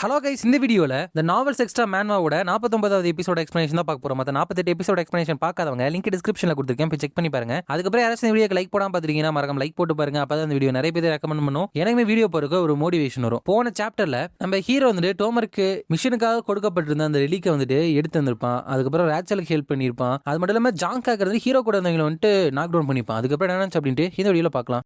Hello guys, இந்த வீடியோவில் இந்த நாவல்ஸ் எக்ஸ்ட்ரா மேன்வாவோட 49வது எபிசோட எக்ஸ்பிளேஷன் தான் பார்க்க போகிறோம். மற்ற 48 எபிசோட எக்ஸ்பிளேஷன் பார்க்காதவங்க லிங்க் டிஸ்கிரிப்ஷனில் கொடுத்துருக்கேன், போய் செக் பண்ணி பாருங்க. அதுக்கப்புறம் யாராச்சும் இந்த வீடியோக்கு லைக் போடாமல் பார்த்துருக்கீங்கன்னா மறக்காம லைக் போட்டு பாருங்க. அப்போ தான் இந்த வீடியோ நிறைய பேர் ரெக்கமெண்ட் பண்ணும், எனக்குமே வீடியோ போறதுக்கு ஒரு மோட்டிவேஷன் வரும். போன சாப்டரில் நம்ம ஹீரோ வந்துட்டு டோமருக்கு மிஷனுக்காக கொடுக்கப்பட்டிருந்த அந்த ரிலீக்கை வந்துட்டு எடுத்து வந்திருப்பான். அதுக்கப்புறம் ரேச்சலுக்கு ஹெல்ப் பண்ணியிருப்பான். அது மட்டும் இல்லாமல் ஜாங்காக்கிறது ஹீரோ கூட இருந்தவங்களை வந்துட்டு நாக் டவுன் பண்ணிப்பான். அதுக்கப்புறம் என்ன அப்படின்ட்டு இந்த வீடியோவில் பார்க்கலாம்.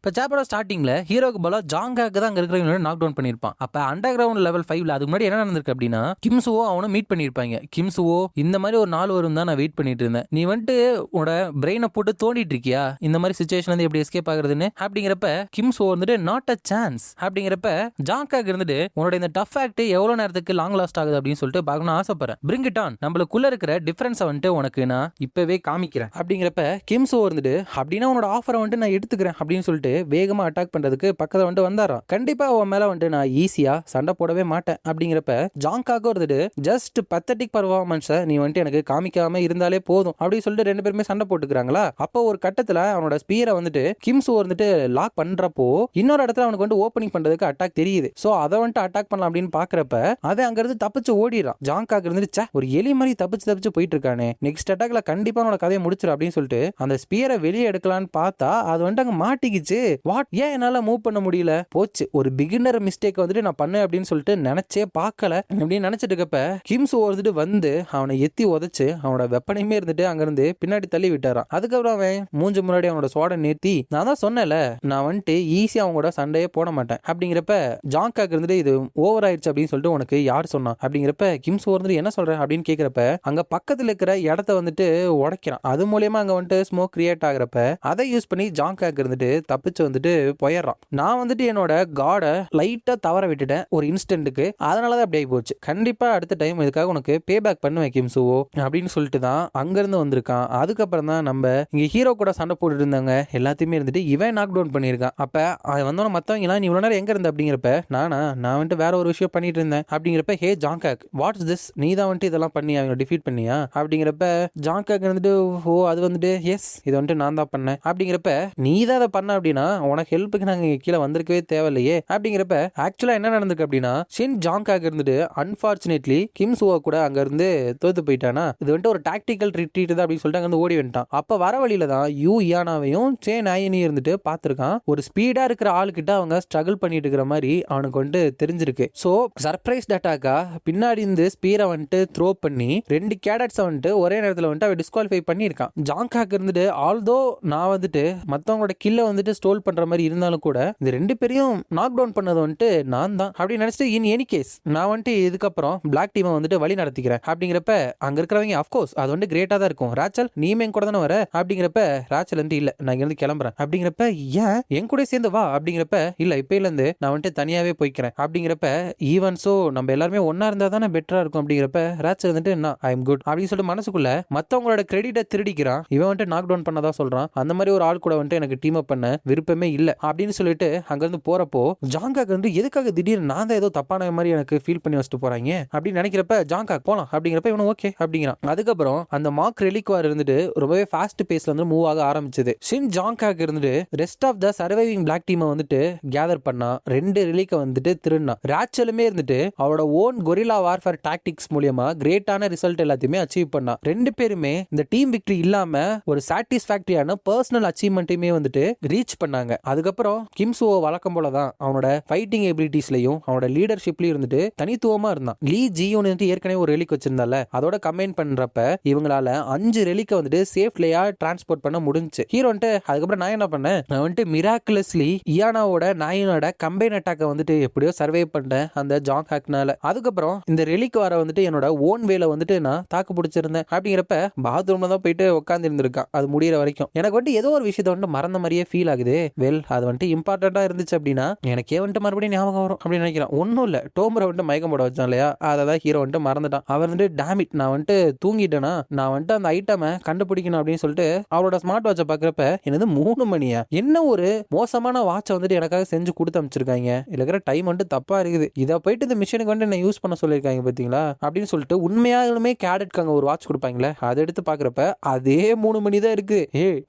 இப்போ சாப்டர் ஸ்டார்டிங்ல ஹீரோக்கு போல ஜாங்காக்கு தான் அங்கே இருக்கிறவங்க நாக் டவுன் பண்ணியிருப்பான். அப்போ அண்டர் கிரவுண்ட் லெவல் 5ல அதுக்கு முன்னாடி என்ன நடந்திருக்கு அப்படின்னா கிம்சுவோ அவனும் மீட் பண்ணியிருப்பாங்க. கிம்சுவோ இந்த மாதிரி ஒரு நாள் வரும் தான் நான் வெயிட் பண்ணிட்டு இருந்தேன், நீ வந்துட்டு உன்னோட பிரெயினை போட்டு தோண்டிட்டு இருக்கியா இந்த மாதிரி சுச்சுவேஷன் வந்து எப்படி எஸ்கேப் ஆகுறதுன்னு அப்படிங்கிறப்ப கிம்சுவோ வந்துட்டு நாட் அ சான்ஸ் அப்படிங்கிறப்ப ஜாங்காக்கு இருந்துட்டு உன்னோட இந்த டஃப் ஆக்ட் எவ்வளோ நேரத்துக்கு லாங் லாஸ்ட் ஆகுது அப்படின்னு சொல்லிட்டு பார்க்கணும் ஆசைப்படுறேன். பிரிங் இட் ஆன், நம்மளுக்குள்ள இருக்கிற டிஃபரன்ஸை வந்துட்டு உனக்கு நான் இப்பவே காமிக்கிறேன் அப்படிங்கிறப்ப கிம்சுவோ இருந்துட்டு அப்படின்னா உன்னோட ஆஃபரை வந்துட்டு நான் எடுத்துக்கிறேன் அப்படின்னு சொல்லிட்டு வேகமா அட்டாக் பண்றதுக்கு பக்கத்துல வந்துட்டு வந்தாராம். கண்டிப்பா அவன் மேல வந்துட்டு நான் ஈஸியா சண்டை போடவே மாட்டேன் அப்படிங்கிறப்ப ஜாங்காக்கு வந்துட்டு ஜஸ்ட் பத்தட்டிக் பர்ஃபார்மன்ஸை நீ வந்துட்டு எனக்கு காமிக்காம இருந்தாலே போதும் அப்படின்னு சொல்லிட்டு ரெண்டு பேருமே சண்டை போட்டுக்கிறாங்களா. அப்போ ஒரு கட்டத்துல அவனோட ஸ்பீரை வந்துட்டு கிம்சு வந்துட்டு லாக் பண்றப்போ இன்னொரு இடத்துல அவனுக்கு வந்து ஓப்பனிங் பண்றதுக்கு அட்டாக் தெரியுது. சோ அதை வந்துட்டு அட்டாக் பண்ணலாம் அப்படின்னு பாக்குறப்ப அதை அங்க இருந்து தப்பிச்சு ஓடிடுறான். ஜாங்காக்கு இருந்துச்சு ஒரு எலி மாதிரி தப்பிச்சு போயிட்டு இருக்கானே, நெக்ஸ்ட் அட்டாக்ல கண்டிப்பா அவனோட கதையை முடிச்சிடும் அப்படின்னு சொல்லிட்டு அந்த ஸ்பீரை வெளியே எடுக்கலான்னு பார்த்தா அது வந்துட்டு அங்க மாட்டிக்கிச்சு. வாட், ஏன் என்னால மூவ் பண்ண முடியல, போச்சு ஒரு பிகினர் மிஸ்டேக் வந்துட்டு நான் பண்ணேன் அப்படின்னு சொல்லிட்டு நினைச்சே பார்க்கல அப்படின்னு நினைச்சிட்டு இருக்கப்ப கிம்சு வந்துட்டு வந்து அவனை எத்தி உதச்சு அவனோட வெப்பனையுமே இருந்துட்டு அங்கிருந்து பின்னாடி தள்ளி விட்டாரான். அதுக்கப்புறம் அவன் மூஞ்சி முன்னாடி அவனோட சோட நிறுத்தி நான் தான் சொன்னேன்ல நான் வந்துட்டு ஈஸியா அவங்க கூட சண்டையே போட மாட்டேன் அப்படிங்கிறப்ப ஜாங்காக்கு இருந்துட்டு இது ஓவர் ஆயிடுச்சு அப்படின்னு சொல்லிட்டு உனக்கு யார் சொன்னா அப்படிங்கிறப்ப கிம்சு வந்துட்டு என்ன சொல்ற அப்படின்னு கேட்கிறப்ப அங்க பக்கத்துல இருக்கிற இடத்த வந்துட்டு உடைக்கிறான். அது மூலியமா அங்க வந்துட்டு ஸ்மோக் கிரியேட் ஆகுறப்ப அதை யூஸ் பண்ணி ஜாங்காக்கு இருந்துட்டு தப்பிச்சு வந்துட்டு போயிடுறான். நான் வந்துட்டு என்னோட காட லைட்டா தவற விட்டுட்டேன் ஒரு இன்ஸ்டன்ட்டுக்கு, அதனாலதான் அப்படி ஆகி போச்சு. கண்டிப்பா அடுத்த டைம் இதுக்காக உனக்கு பே பேக் பண்ணுவேன் கிம்சுவோ அப்படின்னு சொல்லிட்டு தான் அங்கிருந்து வந்திருக்கான். அதுக்கப்புறம் தான் நம்ம இங்க ஹீரோ கூட சண்டை போட்டுட்டு இருந்தாங்க எல்லாத்தையுமே இருந்துட்டு இவன் நாக் டவுன் பண்ணியிருக்கான். அப்ப அது வந்தோட மத்தவங்க எல்லாம் நீ இவ்வளவு நேரம் எங்க இருந்த அப்படிங்கிறப்ப நான் வந்துட்டு வேற ஒரு விஷயம் பண்ணிட்டு இருந்தேன் அப்படிங்கிறப்ப ஹே ஜாங்காக் வாட்ஸ் திஸ், நீ தான் வந்துட்டு இதெல்லாம் பண்ணி அவங்க டிஃபீட் பண்ணியா அப்படிங்கிறப்ப ஜாங்காக் வந்துட்டு ஓ அது வந்துட்டு எஸ் இது வந்துட்டு நான் தான் பண்ணேன் அப்படிங்கிறப்ப நீ தான் அதை பண்ண அப்படின்னா உனக்கு ஹெல்ப்புக்கு நாங்க கீழே வந்திருக்கவே தேவையில்லையே அப்படிங்கிறப்ப ஆக்சுவலா என்ன நடந்திருக்கு அப்படின்னா ஷின் ஜாங்காக் இருந்துட்டு அன்பார்ச்சுனேட்லி கிம்சுவா கூட அங்க இருந்து தோத்து போயிட்டானா, இது வந்துட்டு ஒரு டாக்டிக்கல் ரிட்ரீட் தான் அப்படின்னு சொல்லிட்டு அங்க இருந்து ஓடி வந்துட்டான். அப்ப வர வழியில தான் யூ இயானாவையும் சே நாயனியும் இருந்துட்டு பார்த்திருக்கான். ஒரு ஸ்பீடா இருக்கிற ஆளுகிட்ட அவங்க ஸ்ட்ரகிள் பண்ணிட்டு இருக்கிற மாதிரி அவனுக்கு வந்துட்டு தெரிஞ்சிருக்கு. சோ சர்ப்ரைஸ் அட்டாக்கா பின்னாடி இருந்து ஸ்பீரை வந்துட்டு த்ரோ பண்ணி ரெண்டு கேடட்ஸ் வந்துட்டு ஒரே நேரத்தில் வந்துட்டு அவன் டிஸ்குவாலிஃபை பண்ணியிருக்கான். ஜாங்காக் இருந்துட்டு ஆல்தோ நான் வந்துட்டு மத்தவங்களோட கில்ல வந்துட்டு ஸ்டோல் பண்ற மாதிரி இருந்தாலும் கூட இந்த ரெண்டு பேரையும் நாக் டவுன் பண்ணது வந்துட்டு நான் தான் அப்படின்னு நினைச்சிட்டு இன் எனி கேஸ் நான் வந்துட்டு இதுக்கப்புறம் பிளாக் டீமை வந்துட்டு வழி நடத்திக்கிறேன் அப்படிங்கிறப்ப அங்க இருக்கிறவங்க அஃப்கோர்ஸ் அது வந்து கிரேட்டா தான் இருக்கும். ராச்சல் நீமே என் கூட தானே வர அப்படிங்கிறப்ப ராச்சல் வந்து இல்ல நான் இங்க இருந்து கிளம்புறேன் அப்படிங்கிறப்ப ஏன் என் கூட சேர்ந்து வா அப்படிங்கிறப்ப இல்ல இப்பையில இருந்து நான் வந்துட்டு தனியாவே போய்க்கிறேன் அப்படிங்கிறப்ப ஈவன் சோ நம்ம எல்லாருமே ஒன்னா இருந்தா தானே பெட்டரா இருக்கும் அப்படிங்கிறப்ப ராச்சல் வந்துட்டு என்ன ஐ எம் குட் அப்படின்னு சொல்லிட்டு மனசுக்குள்ள மத்தவங்களோட கிரெடிட்டை திருடிக்கிறான். இவன் வந்துட்டு நாக் டவுன் பண்ணதா சொல்றான். அந்த மாதிரி ஒரு ஆள் கூட வந்துட்டு எனக்கு டீம் அப் பண்ண விருப்பமே இல்ல அப்படின்னு சொல்லிட்டு அங்கிருந்து போறப்போ ஜாங்காக் வந்து எதுக்காக திடீர்னு நான் தான் ஏதோ தப்பான மாதிரி எனக்கு ஃபீல் பண்ணி வச்சுட்டு போறாங்க அப்படின்னு நினைக்கிறப்ப ஜாங்காக் போலாம் அப்படிங்கிறப்ப இவனும் ஓகே அப்படிங்கிறான். அதுக்கப்புறம் அந்த மார்க் ரெலிக்வார் இருந்துட்டு ரொம்பவே ஃபாஸ்ட் பேஸ்ல வந்து மூவ் ஆக ஆரம்பிச்சது. ஷின் ஜாங்காக் இருந்துட்டு rest of the surviving black டீமை வந்துட்டு கேதர் பண்ணா, ரெண்டு ரெலிக்க வந்துட்டு திருடினா. ராச்சலுமே இருந்துட்டு அவரோட ஓன் கொரில்லா வார்ஃபேர் டாக்டிக்ஸ் மூலியமா கிரேட்டான ரிசல்ட் எல்லாத்தையுமே அச்சீவ் பண்ணா. ரெண்டு பேருமே இந்த டீம் விக்டரி இல்லாம ஒரு சாட்டிஸ்ஃபேக்டரியான பர்சனல் அச்சீவ்மெண்ட்டையுமே வந்துட்டு ரீச் பண்ணாங்க. அதுக்கப்புறம் கிம்சுவோ வழக்கம் போலதான் அவனோட ஃபைட்டிங் எபிலிட்டிஸ்லயும் அவனோட லீடர்ஷிப்லயும் இருந்துட்டு தனித்துவமா இருந்தான். லீ ஜியோன் ஏற்கனவே ஒரு ரெலிக் வச்சிருந்தால அதோட கம்பைன் பண்றப்ப இவங்களால 5 ரெலிக்க வந்துட்டு சேஃப்லியா டிரான்ஸ்போர்ட் பண்ண முடிஞ்சு. ஹீரோ வந்துட்டு அதுக்கப்புறம் நான் என்ன பண்ணேன், நான் வந்துட்டு மிராக்குலஸ்லி இயானாவோட நாயனோட கம்பைன் அட்டாக்க வந்துட்டு எப்படியோ சர்வே பண்ணேன் அந்த ஜாங்காக்னால. அதுக்கப்புறம் இந்த ரெலிக் வர வந்துட்டு என்னோட ஓன் வேல வந்துட்டு நான் தாக்கு பிடிச்சிருந்தேன் அப்படிங்கிறப்ப பாத்ரூம்ல தான் போயிட்டு உட்காந்து இருந்திருக்கான் அது முடியற வரைக்கும். எனக்கு வந்துட்டு ஏதோ ஒரு விஷயத்த வந்துட்டு மறந்த மாதிரியே ஃபீல் ஆகுது வெல் அது வந்துட்டு இம்பார்ட்டண்டா இருந்துச்சு அப்படின்னா எனக்கே வந்துட்டு மறுபடியும் ஞாபகம் வரும் அப்படின்னு நினைக்கிறேன். ஒன்னும் இல்ல, டோமரை வந்துட்டு மயக்கம் போட வச்சான் இல்லையா, அதை ஹீரோ வந்துட்டு மறந்துட்டான். அவர் வந்துட்டு டேமிட் நான் வந்துட்டு தூங்கிட்டேனா, நான் வந்துட்டு அந்த ஐட்டமை கண்டுபிடிக்கணும் அப்படின்னு சொல்லிட்டு அவரோட ஸ்மார்ட் வாட்சை பாக்குறப்ப என்னது 3 மணியா, என்ன ஒரு மோசமான வாட்சை வந்துட்டு எனக்காக செஞ்சு கொடுத்து அமைச்சிருக்காங்க, இருக்கிற டைம் வந்துட்டு தப்பா இருக்குது, இதை போயிட்டு இந்த மிஷினுக்கு வந்து என்ன யூஸ் பண்ண சொல்லியிருக்காங்க பாத்தீங்களா அப்படின்னு சொல்லிட்டு உண்மையாலுமே கேடட்க்கு அங்க ஒரு வாட்ச் கொடுப்பாங்களே, அதை எடுத்து பாக்குறப்ப அதே 3 மணி தான் இருக்கு.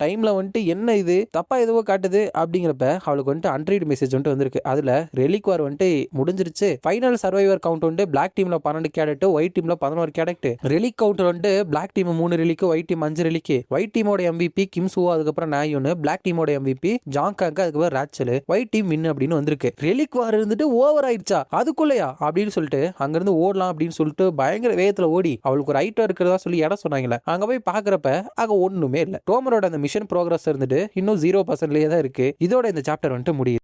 டைம்ல வந்துட்டு என்ன இது தப்பா எதுவோ காட்டுது அப்படிங்கிறப்ப அவளுக்கு வந்துட்டு அன்ரீட் மெசேஜ் வந்துட்டு வந்திருக்கு. அதுல ரெலிக் வார் வந்துட்டு முடிஞ்சிருச்சு, ஃபைனல் சர்வைவர் கவுண்ட் வந்து பிளாக் டீம்ல 12 கேடட், ஒயிட் டீம்ல 11 கேடட், ரெலிக் கவுண்ட் வந்து black team 3 relic, white team 5 relic, white டீமோட MVP கிம் சுவோ, அதுக்கப்புறம் நாயோன், பிளாக் டீமோட MVP ஜாங்காக், அதுக்கப்புறம் ராச்சல், ஒயிட் டீம் வின் அப்படின்னு வந்திருக்கு. ரெலிக் வார் இருந்துட்டு ஓவர் ஆயிடுச்சா அதுக்குள்ளயா அப்படின்னு சொல்லிட்டு அங்கிருந்து ஓடலாம் அப்படின்னு சொல்லிட்டு பயங்கர வேகத்துல ஓடி அவளுக்கு ஒரு ஐட்டம் இருக்கிறதா சொல்லி இடம் சொன்னாங்களே, அங்க போய் பாக்குறப்ப அங்க ஒண்ணுமே இல்ல. டோமரோட அந்த மிஷன் ப்ரோக்ரஸ் இருந்துட்டு இன்னும் 0% தான் இருக்கு. இதோட இந்த சாப்டர் வந்துட்டு முடியுது.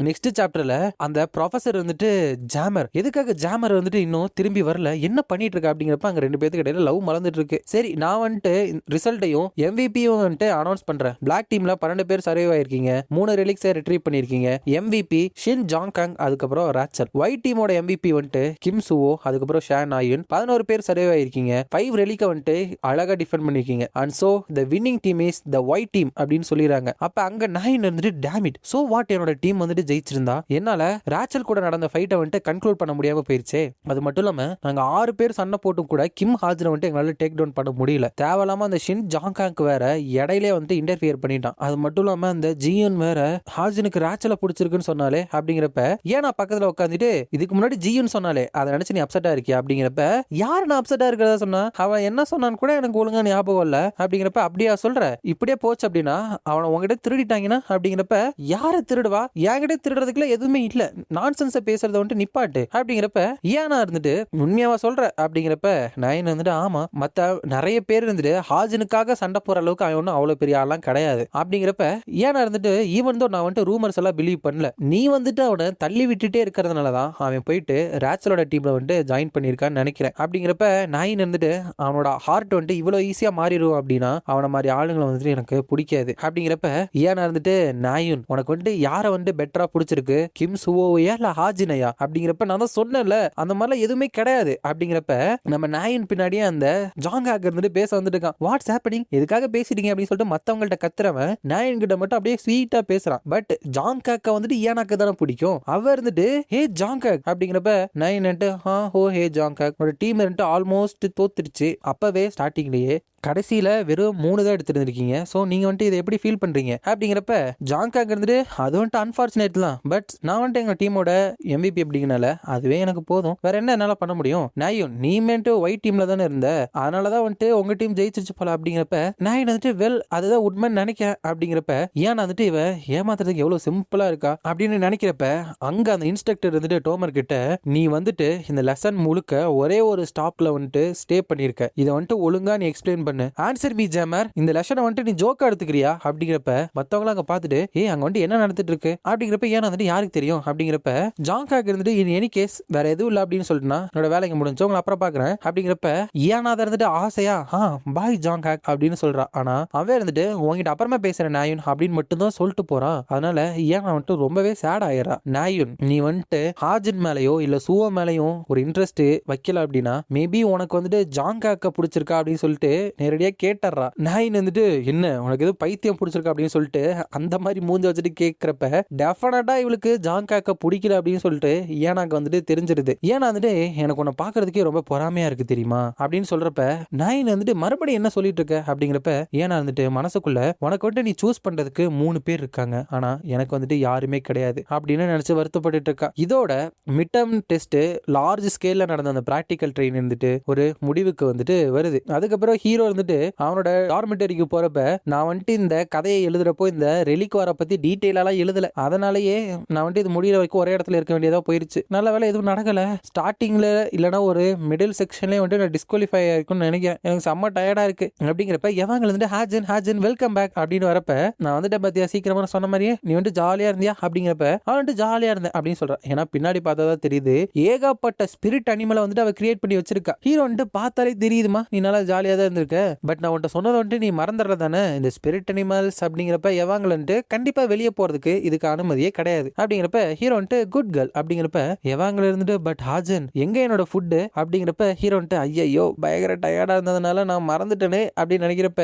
நெக்ஸ்ட் சாப்டர்ல அந்த ப்ரொஃபசர் வந்துட்டு ஜாமர், எதுக்காக ஜாமர் வந்துட்டு இன்னும் திரும்பி வரல, என்ன பண்ணிட்டு இருக்க அப்படிங்கிறப்ப அங்க 2 பேருக்கு இடையில லவ் மலர்ந்துட்டு இருக்கு. சரி நான் வந்துட்டு ரிசல்ட்டையும் MVP-யும் வந்துட்டு அனௌன்ஸ் பண்றேன். பிளாக் டீம்ல 12 பேர் சர்வைவ் ஆயிருக்கீங்க, 3 ரெலிக்ஸை ரிட்ரீவ் பண்ணிருக்கீங்க. MVP ஷின் ஜாங்காங், அதுக்கப்புறம் ராச்சல். ஒயிட் டீமோட MVP வந்துட்டு கிம் சுவோ, அதுக்கப்புறம் ஷான் நாயுன். 11 பேர் சர்வைவ் ஆயிருக்கீங்க, 5 ரெலிக்க வந்துட்டு அழகா டிஃபெண்ட் பண்ணிருக்கீங்க. And so the winning team is the white team அப்படின்னு சொல்லிடுறாங்க. அப்ப அங்க நாயின் வந்துட்டு டேமிட், சோ வாட் என்னோட டீம் வந்துட்டு ஜெயிச்சிருந்தா என்னால ராச்சல் கூட நடந்த ஃபைட்டை வந்துட்டு கன்க்ளூட் பண்ண முடியாம போயிருச்சே. அது மட்டும் இல்லாம நாங்க 6 பேர் சண்டை போட்டும் கூட கிம் ஹாஜரை வந்துட்டு எங்களால டேக் டவுன் பண்ண முடியல. தேவையில்லாம அந்த ஷின் ஜாங்காங்க் வேற இடையிலே வந்துட்டு இன்டர்ஃபியர் பண்ணிட்டான். அது மட்டும் இல்லாம அந்த ஜியூன் வேற ஹாஜனுக்கு ராச்சலை பிடிச்சிருக்குன்னு சொன்னாலே அப்படிங்கிறப்ப ஏன் நான் பக்கத்துல உட்காந்துட்டு இதுக்கு முன்னாடி ஜியூன் சொன்னாலே அதை நினைச்சு நீ அப்செட்டா இருக்கியா அப்படிங்கிறப்ப யார் நான் அப்செட்டா இருக்கிறதா சொன்னா, அவன் என்ன சொன்னான்னு கூட எனக்கு ஒழுங்கா ஞாபகம் இல்ல அப்படிங்கிறப்ப அப்படியா சொல்ற, இப்படியே போச்சு அப்படின்னா அவனை உங்ககிட்ட திருடிட்டாங்கன்னா அப்படிங்கிறப்ப யாரை திருடுவா, என்கிட்ட திருடுறதுக்குள்ள எதுவுமே இல்ல, நான்சென்ஸை பேசுறத வந்துட்டு நிப்பாட்டு அப்படிங்கிறப்ப ஏன்னா இருந்துட்டு உண்மையாவா சொல்ற அப்படிங்கிறப்ப நான் வந்துட்டு ஆமா மத்த நிறைய பேர் இருந்துட்டு ஹாஜனுக்காக சண்டை போற அளவுக்கு அவன் ஒன்னும் அவ்வளவு பெரிய ஆளாம் கிடையாது அப்படிங்கிறப்ப ஏன்னா இருந்துட்டு ஈவன் தோ நான் வந்துட்டு ரூமர்ஸ் எல்லாம் பிலீவ் பண்ணல, நீ வந்துட்டு அவனை தள்ளி விட்டுட்டே இருக்கிறதுனாலதான் அவன் போயிட்டு ராச்சலோட டீம்ல வந்துட்டு ஜாயின் பண்ணிருக்கான்னு நினைக்கிறேன் அப்படிங்கிறப்ப நான் இருந்துட்டு அவனோட ஹார்ட் வந்துட்டு இவ்வளவு ஈஸியா மாறிடும் அப்படின்னா அவனை மாதிரி ஆளுங்களை வந்துட்டு எனக்கு பிடிக்காது அப்படிங்கிறப்ப ஏன்னா இருந்துட்டு நாயுன் உனக்கு வந்துட்டு யாரை வந்துட்டு பெட்டரா பிடிச்சிருக்கு, கிம் சுவோவையா இல்ல ஹாஜினையா அப்படிங்கிறப்ப நான் தான் சொன்னேன்ல அந்த மாதிரிலாம் எதுவுமே கிடையாது அப்படிங்கிறப்ப நம்ம நாயின் பின்னாடியே அந்த ஜாங்காக் இருந்துட்டு பேச வந்துட்டு இருக்கான். வாட்ஸ் ஹேப்பனிங், எதுக்காக பேசிட்டீங்க அப்படின்னு சொல்லிட்டு மத்தவங்கள்ட்ட கத்துறவன் நாயின் கிட்ட மட்டும் அப்படியே ஸ்வீட்டா பேசுறான். பட் ஜாங்காக்க வந்துட்டு ஏனாக்கு தானே பிடிக்கும். அவ இருந்துட்டு ஹே ஜாங்காக் அப்படிங்கிறப்ப நாயின் ஹோ ஹே ஜாங்காக் ஒரு டீம் வந்துட்டு ஆல்மோஸ்ட் தோத்துருச்சு. அப்பவே ஸ்டார்டிங்லயே கடைசியில வெறும் 3 தான் எடுத்துருந்துருக்கீங்க. ஸோ நீங்க வந்துட்டு இதை எப்படி ஃபீல் பண்றீங்க அப்படிங்கிறப்ப ஜாங்காக் இருந்துட்டு அது வந்துட்டு அன்பார்ச்சுனேட் தான், பட் நான் வந்துட்டு எங்க டீமோட MVP அப்படிங்கனால அதுவே எனக்கு போதும், வேற என்ன என்னால பண்ண முடியும். நாயும் நீ வந்துட்டு ஒயிட் டீம்ல தானே இருந்த, அதனாலதான் வந்துட்டு உங்க டீம் ஜெயிச்சிருச்சு போல அப்படிங்கிறப்ப நான் வந்துட்டு வெல் அதுதான் உண்மைன்னு நினைக்கிறேன் அப்படிங்கிறப்ப ஏன் வந்துட்டு இவ ஏமாத்துறதுக்கு எவ்வளவு சிம்பிளா இருக்கா அப்படின்னு நினைக்கிறப்ப அங்க அந்த இன்ஸ்ட்ரக்டர் வந்துட்டு டோமர் கிட்ட நீ வந்துட்டு இந்த லெசன் முழுக்க ஒரே ஒரு ஸ்டாப்ல வந்துட்டு ஸ்டே பண்ணிருக்க, இதை வந்துட்டு ஒழுங்கா நீ எக்ஸ்பிளைன் பண்ணு, ஆன்சர் மீ ஜாமர், இந்த லெசனை வந்துட்டு நீ ஜோக்கா எடுத்துக்கிறியா அப்படிங்கிறப்ப மத்தவங்க அங்க பாத்துட்டு அங்க வந்துட்டு என்ன நடந்துட்டு இருக்கு அப்படிங்கிறப்ப ஏன்னா வந்துட்டு யாருக்கு தெரியும் அப்படிங்கிறப்ப ஜாங்காக் இருந்துட்டு எனி கேஸ் வேற எதுவும் இல்ல அப்படின்னு சொல்லிட்டுனா என்னோட வேலைக்கு முடிஞ்சு உங்களை அப்புறம் பாக்குறேன் அப்படிங்கிறப்ப ஏன்னா அதை இருந்துட்டு ஆசையா பாய் ஜாங்காக் அப்படின்னு சொல்றா. ஆனா அவன் இருந்துட்டு உங்ககிட்ட அப்புறமா பேசுறேன் நாயுன் அப்படின்னு மட்டும் தான் சொல்லிட்டு போறான். அதனால ஏன்னா வந்துட்டு ரொம்பவே சேட் ஆயிடுறா. நாயுன் நீ வந்துட்டு ஹாஜின் மேலயோ இல்ல சுவோ மேலயும் ஒரு இன்ட்ரெஸ்ட் வைக்கல அப்படின்னா மேபி உனக்கு வந்துட்டு ஜாங்காக்க பிடிச்சிருக்கா அப்படின்னு சொல்லிட்டு நேரடியா கேட்டுறா. நாயின் வந்துட்டு என்ன உனக்கு எதுவும் பைத்தியம் பிடிச்சிருக்கா அப்படின்னு சொல்லிட்டு அந்த மாதிரி மூஞ்ச வச்சுட்டு கேட்கிறப்ப டெஃபினட்டா இவளுக்கு ஜாங்காக்க பிடிக்கல அப்படின்னு சொல்லிட்டு ஏனாக்கு வந்துட்டு தெரிஞ்சிருது. ஏன்னா வந்துட்டு எனக்கு உன்னை பாக்குறதுக்கே ரொம்ப பொறாமையா இருக்கு தெரியுமா அப்படின்னு சொல்றப்ப நாயின் வந்துட்டு மறுபடியும் என்ன சொல்லிட்டு இருக்க அப்படிங்கிறப்ப ஏன்னா வந்துட்டு மனசுக்குள்ள உனக்கு வந்துட்டு நீ சூஸ் பண்றதுக்கு 3 பேர் இருக்காங்க, ஆனா எனக்கு வந்துட்டு யாருமே கிடையாது அப்படின்னு நினைச்சு வருத்தப்பட்டு இருக்கா. இதோட மிட்டம் டெஸ்ட் லார்ஜ் ஸ்கேல்ல நடந்த அந்த பிராக்டிக்கல் ட்ரெயின் இருந்துட்டு ஒரு முடிவுக்கு வந்துட்டு வருது. அதுக்கப்புறம் ஹீரோ இருந்துட்டு அவனோட டார்மெட்டரிக்கு போறப்ப நான் வந்துட்டு இந்த கதையை எழுதுறப்போ இந்த ரெலிக் வார பத்தி டீட்டெயிலாலாம் எழுதல, அதனாலயே நான் வந்துட்டு இது முடிகிற வரைக்கும் ஒரே இடத்துல இருக்க வேண்டியதா போயிருச்சு. நல்ல வேலை எதுவும் நடக்கல. ஸ்டார்டிங்ல இல்லைன்னா ஒரு மிடில் செக்ஷன்லயே வந்துட்டு நான் டிஸ்குவாலிஃபை ஆயிருக்கும்னு நினைக்கிறேன். எனக்கு செம்ம டயர்டா இருக்கு அப்படிங்கிறப்ப எவங்க வந்துட்டு ஹாஜன் வெல்கம் பேக் அப்படின்னு வரப்ப நான் வந்துட்டு பாத்தியா சீக்கிரமா சொன்ன மாதிரியே நீ வந்துட்டு ஜாலியா இருந்தியா அப்படிங்கிறப்ப அவன் வந்துட்டு ஜாலியா இருந்தேன் அப்படின்னு சொல்றான். ஏன்னா பின்னாடி பார்த்தா தெரியுது ஏகப்பட்ட ஸ்பிரிட் அனிமலை வந்துட்டு அவ கிரியேட் பண்ணி வச்சிருக்கா. ஹீரோ வந்துட்டு பார்த்தாலே தெரியுதுமா நீ நல்லா ஜாலியா தான் இருந்திருக்க இருக்க, பட் நான் உன்ட்ட சொன்னதை வந்துட்டு நீ மறந்துடுற தானே, இந்த ஸ்பிரிட் அனிமல்ஸ் அப்படிங்கிறப்ப எவாங்கலன்ட்டு கண்டிப்பா வெளியே போறதுக்கு இதுக்கு அனுமதியே கிடையாது அப்படிங்கிறப்ப ஹீரோ வந்துட்டு குட் கேர்ள் அப்படிங்கிறப்ப எவாங்கல இருந்துட்டு பட் ஹாஜன் எங்க என்னோட ஃபுட்டு அப்படிங்கிறப்ப ஹீரோ வந்துட்டு ஐயோ பயங்கர டயர்டா இருந்ததுனால நான் மறந்துட்டேனே அப்படின்னு நினைக்கிறப்ப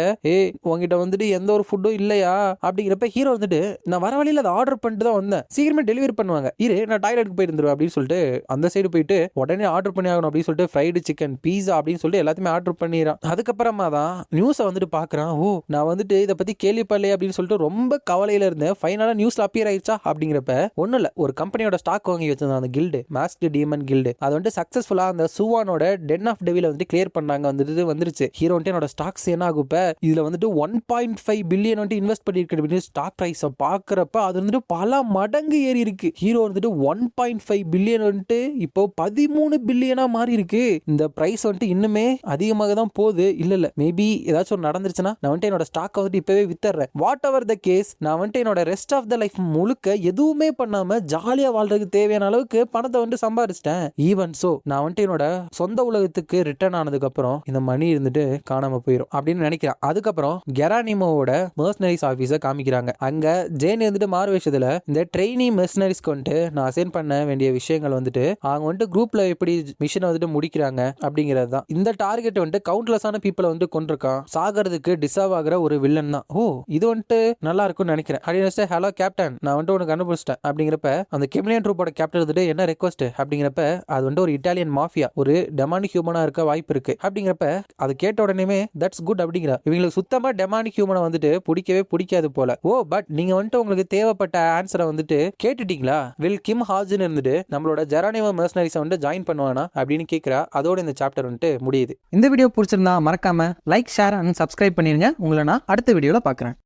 உங்ககிட்ட வந்துட்டு எந்த ஒரு ஃபுட்டும் இல்லையா அப்படிங்கிறப்ப ஹீரோ வந்துட்டு நான் வர வழியில அதை ஆர்டர் பண்ணிட்டு தான் வந்தேன், சீக்கிரமே டெலிவரி பண்ணுவாங்க, இரு நான் டாய்லெட்டுக்கு போயிட்டு இருந்துருவேன் அப்படின்னு சொல்லிட்டு அந்த சைடு போயிட்டு உடனே ஆர்டர் பண்ணி ஆகணும் அப்படின்னு சொல்லிட்டு ஃப்ரைடு சிக்கன் பீஸா அப்படின்னு சொல்லிட்டு எல்லாத்தையுமே ஆர்டர் பண்ணிடுறான். அதுக்கப்புறமா தான் நியூஸை வந்துட்டு பாக்குறான். ஓ நான் வந்துட்டு இதை பத்தி கேள்விப்படலையே அப்படின்னு சொல்லிட்டு ரொம்ப கவலையில இருந்தேன். ஃபைனலா நியூஸ்ல அப்பியர் ஆயிடுச்சா அப்படிங்கிறப்ப ஒன்னும் இல்ல, ஒரு கம்பெனியோட ஸ்டாக் வாங்கி வச்சிருந்தாங்க அந்த கில்டு, மாஸ்க்டு டீமன் கில்டு, அது வந்துட்டு சக்சஸ்ஃபுல்லா அந்த சுவானோட டென் ஆஃப் டெவில வந்துட்டு கிளியர் பண்ணாங்க, வந்துருச்சு. ஹீரோ வந்துட்டு என்னோட ஸ்டாக்ஸ் என்ன ஆகும் இப்ப இதுல வந்துட்டு 1.5 பில்லியன் வந்துட்டு இன்வெஸ்ட் பண்ணிருக்கு. ஸ்டாக் பிரைஸை பாக்குறப்ப அது வந்துட்டு பல மடங்கு ஏறி இருக்கு. ஹீரோ வந்துட்டு 1.5 பில்லியன் வந்துட்டு இப்போ 13 பில்லியனா மாறி இருக்கு. இந்த பிரைஸ் வந்துட்டு இன்னுமே அதிகமாக தான் போகுது. இல்ல மேபி ஏதாச்சும் ஒரு நடந்துருச்சுன்னா நான் வந்துட்டு என்னோட ஸ்டாக் வந்துட்டு இப்பவே வித்துறேன். வாட் எவர் த கேஸ், நான் வந்துட்டு என்னோட ரெஸ்ட் ஆஃப் த லைஃப் முழுக்க எதுவுமே பண்ணாம ஜாலியா வாழ்றதுக்கு தேவையான அளவுக்கு பணத்தை வந்துட்டு சம்பாதிச்சிட்டேன். ஈவன் சோ நான் வந்துட்டு என்னோட சொந்த உலகத்துக்கு ரிட்டர்ன் ஆனதுக்கு அப்புறம் இந்த மணி இருந்துட்டு காணாம போயிடும் அப்படின்னு நினைக்கிறேன். அதுக்கப்புறம் கெரானிமோவோட மெர்சனரிஸ் ஆபீஸை காமிக்கிறாங்க. அங்க ஜேன் வந்துட்டு மாறு விஷயத்துல இந்த ட்ரெயினி மெர்சனரிஸ்க்கு வந்துட்டு நான் அசைன் பண்ண வேண்டிய விஷயங்கள் வந்துட்டு அவங்க வந்துட்டு குரூப்ல எப்படி மிஷனை வந்துட்டு முடிக்கிறாங்க அப்படிங்கிறது தான். இந்த டார்கெட் வந்துட்டு கவுண்ட்லெஸ்ஸான பீப்புளை வந்து கொண்டிருக்கான், சாகிறதுக்கு டிசர்வ் ஆகிற ஒரு வில்லன் தான். ஓ இது வந்துட்டு நல்லா இருக்கும்னு நினைக்கிறேன் அப்படின்னு ஹலோ கேப்டன் நான் வந்துட்டு உனக்கு கண்டுபிடிச்சிட்டேன் அப்படிங்கிறப்ப அந்த கெமிலியன் ட்ரூப்போட கேப்டன் வந்துட்டு என்ன ரெக்வஸ்ட் அப்படிங்கிறப்ப அது வந்துட்டு ஒரு இட்டாலியன் மாஃபியா, ஒரு டெமானிக் ஹியூமனா இருக்க வாய்ப்பு இருக்கு அப்படிங்கிறப்ப அது கேட்ட உடனே தட்ஸ் குட் அப்படிங்கிற. இவங்களுக்கு சுத்தமா டெமானிக் ஹியூமனை வந்துட்டு பிடிக்கவே பிடிக்காது போல. ஓ பட் நீங்க வந்துட்டு உங்களுக்கு தேவைப்பட்ட ஆன்சரை வந்துட்டு கேட்டுட்டீங்களா, வில் கிம் ஹாஜன் இருந்துட்டு நம்மளோட ஜெரானிமோ மெர்சனரிஸை வந்துட்டு ஜாயின் பண்ணுவானா அப்படின்னு கேட்கிறா. அதோட இந்த சாப்டர் வந்துட்டு முடியுது. இந்த வீடியோ பிடிச்சிருந்தா மறக்காம லைக், ஷேர் அண்ட் சப்ஸ்கிரைப் பண்ணிருங்க. உங்களை நான் அடுத்த வீடியோல பார்க்குறேன்.